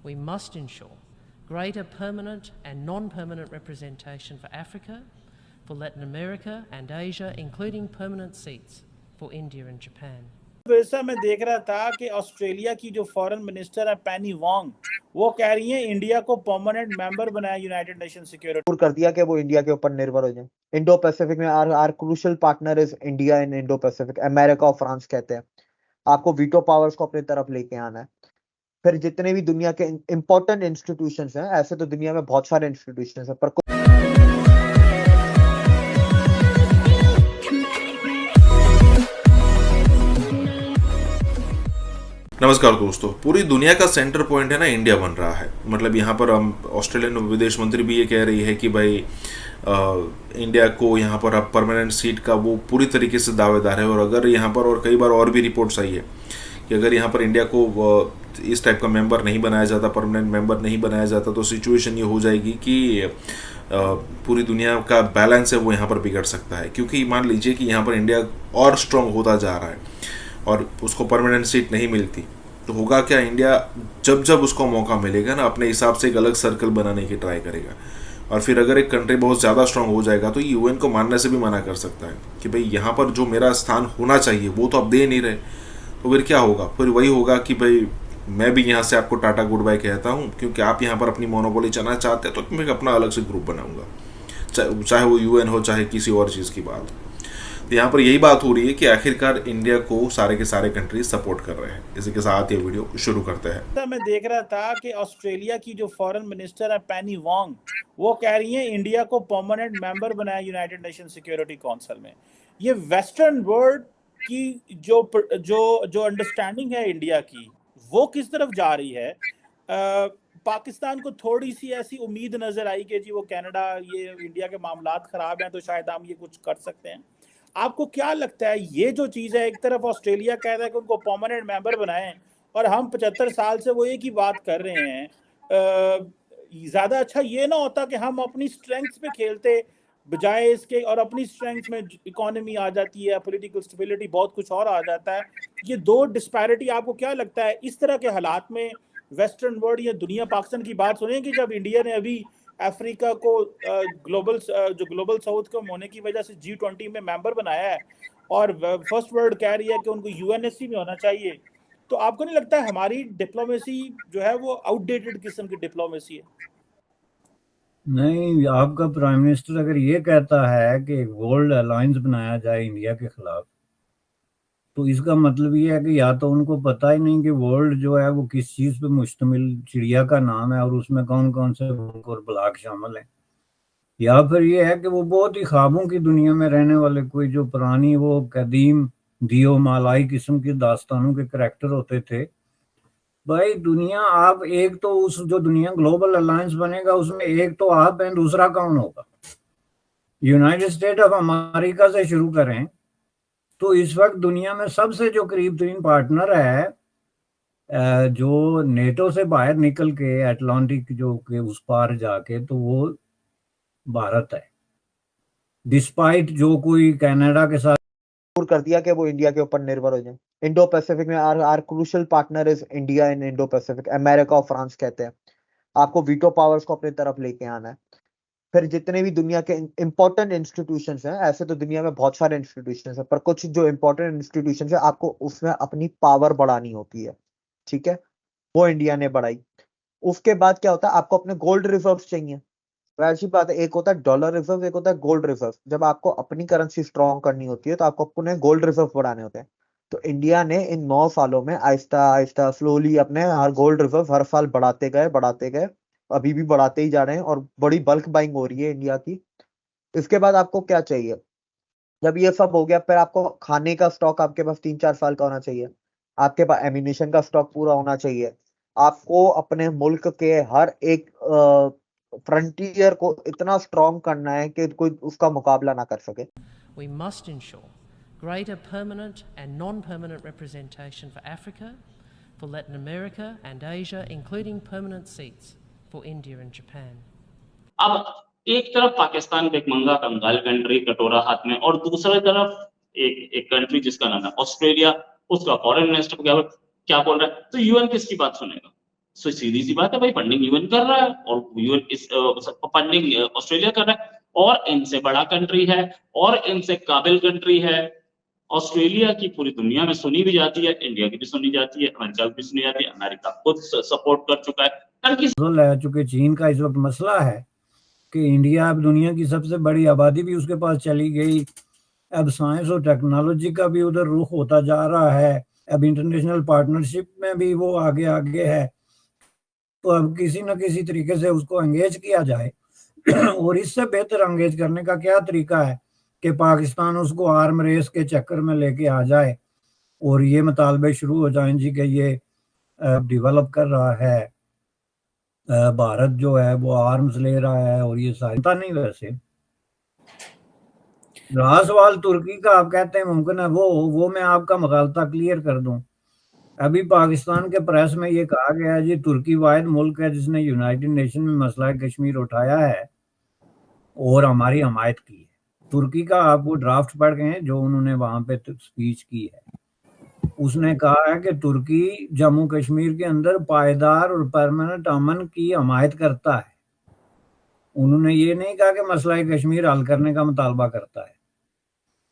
We must ensure greater permanent and non-permanent representation for Africa, for Latin America and Asia, including permanent seats for India and Japan. वैसा मैं देख रहा था कि Australia की जो फॉरेन मिनिस्टर है पेनी वांग, वो कह रही हैं इंडिया को परमानेंट मेंबर बनाया यूनाइटेड नेशन सिक्योरिटी कर दिया कि वो इंडिया के ऊपर निर्भर हो जाए। इंडो पैसिफिक में our crucial partner is India in Indo Pacific. America और फ्रांस कहते हैं आपको वीटो पावर्स को अपनी तरफ लेके आना है। फिर जितने भी दुनिया के इंपॉर्टेंट इंस्टीट्यूशंस हैं, ऐसे तो दुनिया में बहुत सारे इंस्टीट्यूशंस हैं, पर नमस्कार दोस्तों, पूरी दुनिया का सेंटर पॉइंट है ना इंडिया बन रहा है। मतलब यहाँ पर हम ऑस्ट्रेलियन विदेश मंत्री भी ये कह रही है कि भाई इंडिया को यहाँ पर अब परमानेंट सीट का वो पूरी तरीके से दावेदार है। और अगर यहाँ पर और कई बार और भी रिपोर्ट्स आई है कि अगर यहाँ पर इंडिया को इस टाइप का मेंबर नहीं बनाया जाता, परमानेंट मेंबर नहीं बनाया जाता, तो सिचुएशन ये हो जाएगी कि पूरी दुनिया का बैलेंस है वो यहाँ पर बिगड़ सकता है। क्योंकि मान लीजिए कि यहाँ पर इंडिया और स्ट्रांग होता जा रहा है और उसको परमानेंट सीट नहीं मिलती, तो होगा क्या, इंडिया जब जब उसको मौका मिलेगा ना अपने हिसाब से एक अलग सर्कल बनाने की ट्राई करेगा। और फिर अगर एक कंट्री बहुत ज़्यादा स्ट्रांग हो जाएगा तो यूएन को मानने से भी मना कर सकता है कि भाई यहाँ पर जो मेरा स्थान होना चाहिए वो तो आप दे नहीं रहे। तो फिर क्या होगा, फिर वही होगा कि भाई मैं भी यहाँ से आपको टाटा गुड बाय कहता हूँ, क्योंकि आप यहाँ पर अपनी मोनोपोली चलाना चाहते हैं तो मैं अपना अलग से ग्रुप बनाऊंगा, चाहे वो यूएन हो चाहे किसी और चीज़ की बात हो। तो यहाँ पर यही बात हो रही है कि आखिरकार इंडिया को सारे के सारे कंट्रीज सपोर्ट कर रहे हैं। इसी के साथ ये वीडियो शुरू करते हैं। मैं देख रहा था कि ऑस्ट्रेलिया की जो फॉरेन मिनिस्टर है पेनी वांग, वो कह रही हैं इंडिया को परमानेंट मेंबर बनाया यूनाइटेड नेशन सिक्योरिटी काउंसिल में। ये वेस्टर्न वर्ल्ड की जो अंडरस्टैंडिंग है इंडिया की, वो किस तरफ जा रही है। पाकिस्तान को थोड़ी सी ऐसी उम्मीद नजर आई कि जी वो कनाडा, ये इंडिया के मामलात खराब हैं तो शायद हम ये कुछ कर सकते हैं। आपको क्या लगता है, ये जो चीज़ है, एक तरफ ऑस्ट्रेलिया कह रहा है कि उनको परमानेंट मेंबर बनाएं और हम 75 साल से वो एक ही बात कर रहे हैं, ज़्यादा अच्छा ये ना होता कि हम अपनी स्ट्रेंथ्स पे खेलते बजाय इसके, और अपनी स्ट्रेंथ्स में इकोनॉमी आ जाती है, पॉलिटिकल स्टेबिलिटी, बहुत कुछ और आ जाता है। ये दो डिस्पैरिटी आपको क्या लगता है इस तरह के हालात में वेस्टर्न वर्ल्ड या दुनिया पाकिस्तान की बात सुनेगी जब इंडिया ने अभी अफ्रीका को ग्लोबल साउथ को होने की वजह से G20 में मेंबर बनाया है और फर्स्ट वर्ल्ड कह रही है कि उनको यूएनएससी में होना चाहिए। तो आपको नहीं लगता है हमारी डिप्लोमेसी जो है वो आउटडेटेड किस्म की डिप्लोमेसी है? नहीं, आपका प्राइम मिनिस्टर अगर ये कहता है कि वर्ल्ड अलायंस बनाया जाए इंडिया के खिलाफ, तो इसका मतलब ये है कि या तो उनको पता ही नहीं कि वर्ल्ड जो है वो किस चीज पे मुश्तमिल चिड़िया का नाम है और उसमें कौन कौन से मुल्क और ब्लॉक शामिल हैं, या फिर ये है कि वो बहुत ही ख्वाबों की दुनिया में रहने वाले कोई जो पुरानी वो कदीम दियो मालाई किस्म की दास्तानों के करैक्टर होते थे। भाई दुनिया, आप एक तो उस जो दुनिया ग्लोबल अलायंस बनेगा उसमें एक तो आप हैं, दूसरा कौन होगा? यूनाइटेड स्टेट ऑफ अमेरिका से शुरू करें तो इस वक्त दुनिया में सबसे जो करीब तरीन पार्टनर है जो नेटो से बाहर निकल के अटलांटिक जो के उस पार जाके, तो वो भारत है। डिस्पाइट जो कोई कनाडा के साथ कर दिया कि वो इंडिया के ऊपर निर्भर हो जाए। इंडो पैसिफिक में our crucial partner is India in Indo Pacific. America और फ्रांस कहते हैं आपको वीटो पावर्स को अपनी तरफ लेके आना है। फिर जितने भी दुनिया के इंपॉर्टेंट इंस्टीट्यूशंस हैं, ऐसे तो दुनिया में बहुत सारे इंस्टीट्यूशंस हैं, पर कुछ जो इंपॉर्टेंट इंस्टीट्यूशंस है आपको उसमें अपनी पावर बढ़ानी होती है, ठीक है, वो इंडिया ने बढ़ाई। उसके बाद क्या होता है, आपको अपने गोल्ड रिजर्व्स चाहिए। वैसी बात है, एक होता है डॉलर रिजर्व, एक होता है गोल्ड रिजर्व। जब आपको अपनी करेंसी स्ट्रॉन्ग करनी होती है तो आपको अपने गोल्ड रिजर्व बढ़ाने होते हैं। तो इंडिया ने इन 9 सालों में आहिस्ता आहिस्ता स्लोली अपने हर गोल्ड रिजर्व हर साल बढ़ाते गए, अभी भी बढ़ाते ही जा रहे हैं और बड़ी बल्क बाइंग हो रही है इंडिया की। इसके बाद आपको क्या चाहिए, जब ये सब हो गया, फिर आपको खाने का स्टॉक आपके पास 3-4 साल का होना चाहिए, आपके पास एम्यूनिशन का स्टॉक पूरा होना चाहिए, आपको अपने मुल्क के हर एक फ्रंटियर को इतना स्ट्रॉन्ग करना है कि कोई उसका मुकाबला ना कर सके। We must ensure greater permanent and non-permanent representation for Africa, for Latin America and Asia, including permanent seats for India and Japan. अब एक तरफ पाकिस्तान का एक मंगा कंगाल कंट्री कटोरा हाथ में, और दूसरी तरफ एक कंट्री जिसका नाम है ऑस्ट्रेलिया, उसका फॉरेन मिनिस्टर क्या बोल रहा है, तो यूएन किसकी बात सुनेगा? सो सीधी सी बात है भाई, फंडिंग यूएन कर रहा है और यूएन इस फंडिंग ऑस्ट्रेलिया कर रहा है, और इनसे बड़ा कंट्री है और इनसे काबिल कंट्री है। ऑस्ट्रेलिया की पूरी दुनिया में सुनी भी जाती है, इंडिया की भी सुनी जाती है, अमेरिका की भी सुनी जाती है, अमेरिका खुद सपोर्ट कर चुका है। ले चुके चीन का इस वक्त मसला है कि इंडिया अब दुनिया की सबसे बड़ी आबादी भी उसके पास चली गई, अब साइंस और टेक्नोलॉजी का भी उधर रुख होता जा रहा है, अब इंटरनेशनल पार्टनरशिप में भी वो आगे आगे है। तो अब किसी न किसी तरीके से उसको एंगेज किया जाए और इससे बेहतर एंगेज करने का क्या तरीका है कि पाकिस्तान उसको आर्म रेस के चक्कर में लेके आ जाए और ये मुतालबे शुरू हो जाएं जी कि ये डेवलप कर रहा है, भारत जो है वो आर्म्स ले रहा है और ये सारी पता नहीं। वैसे रहा सवाल तुर्की का, आप कहते हैं मुमकिन है वो मैं आपका मुगालता क्लियर कर दूं। अभी पाकिस्तान के प्रेस में ये कहा गया है जी तुर्की वाहिद मुल्क है जिसने यूनाइटेड नेशन में मसला कश्मीर उठाया है और हमारी हमायत की है। तुर्की का आप वो ड्राफ्ट पढ़ गए हैं जो उन्होंने वहां पे स्पीच की है, उसने कहा है कि तुर्की जम्मू कश्मीर के अंदर पायदार और परमानेंट अमन की हमायत करता है। उन्होंने ये नहीं कहा कि मसला कश्मीर हल करने का मुतालबा करता है,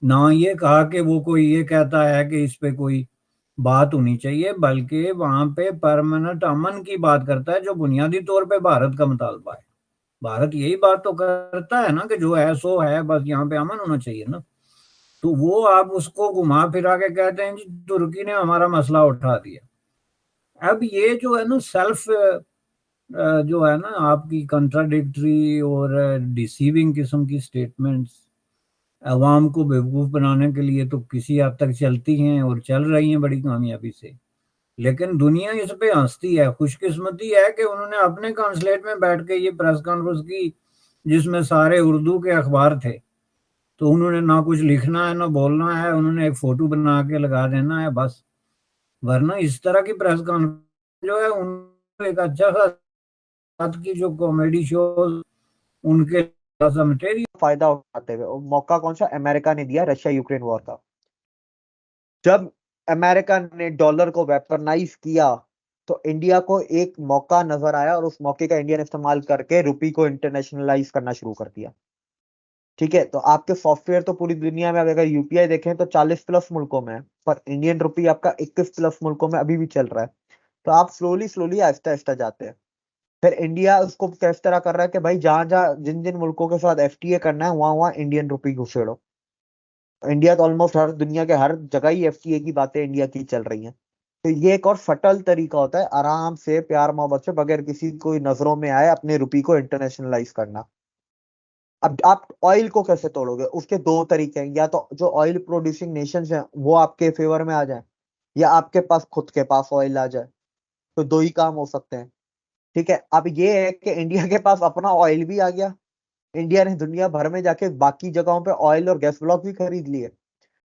ना ये कहा कि वो कोई ये कहता है कि इस पे कोई बात होनी चाहिए, बल्कि वहां पे परमानेंट अमन की बात करता है जो बुनियादी तौर पे भारत का मुतालबा है। भारत यही बात तो करता है ना कि जो है सो है, बस यहाँ पे अमन होना चाहिए ना। तो वो आप उसको घुमा फिरा के कहते हैं जी तुर्की ने हमारा मसला उठा दिया। अब ये जो है ना सेल्फ जो है ना आपकी कंट्राडिक्टरी और डिसीविंग किस्म की स्टेटमेंट्स अवाम को बेवकूफ बनाने के लिए तो किसी हद तक चलती हैं और चल रही हैं बड़ी कामयाबी से, लेकिन दुनिया इस पे हंसती है। खुशकिस्मती है कि उन्होंने अपने कॉन्सुलेट में बैठ के ये प्रेस कॉन्फ्रेंस की जिसमें सारे उर्दू के अखबार थे, तो उन्होंने ना कुछ लिखना है ना बोलना है, उन्होंने एक फोटो बना के लगा देना है बस। वरना इस तरह की प्रेस कॉन्फ्रेंस जो है उनको एक अच्छा सा की जो कॉमेडी शो उनके फायदा उठाते हुए मौका कौन सा अमेरिका ने दिया रशिया यूक्रेन वॉर का। जब अमेरिका ने डॉलर को वेपनाइज किया तो इंडिया को एक मौका नजर आया और उस मौके का इंडिया ने इस्तेमाल करके रुपी को इंटरनेशनलाइज करना शुरू कर दिया। ठीक है, तो आपके सॉफ्टवेयर तो पूरी दुनिया में अगर यूपीआई देखें तो 40+ मुल्कों में है, पर इंडियन रुपी आपका 21+ मुल्कों में अभी भी चल रहा है। तो आप स्लोली आहिस्ता आहिस्ता जाते हैं। फिर इंडिया उसको किस तरह कर रहा है कि भाई जहां जिन मुल्कों के साथ एफटीए करना है वहां इंडियन रुपी घुसेड़ो। इंडिया तो ऑलमोस्ट हर दुनिया के हर जगह ही एफटीए की बातें इंडिया की चल रही हैं। तो ये एक और फटल तरीका होता है आराम से प्यार मोहब्बत से बगैर किसी कोई नजरों में आए अपने रुपी को इंटरनेशनलाइज करना। अब आप ऑयल को कैसे तोड़ोगे, उसके दो तरीके हैं, या तो जो ऑयल प्रोड्यूसिंग नेशंस हैं वो आपके फेवर में आ जाए या आपके पास खुद के पास ऑयल आ जाए। तो दो ही काम हो सकते हैं। ठीक है, अब ये है कि इंडिया के पास अपना ऑयल भी आ गया, इंडिया ने दुनिया भर में जाके बाकी जगहों पे ऑयल और गैस ब्लॉक भी खरीद लिए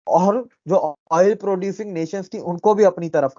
और जो ऑयल प्रोड्यूसिंग नेशंस थी उनको भी अपनी तरफ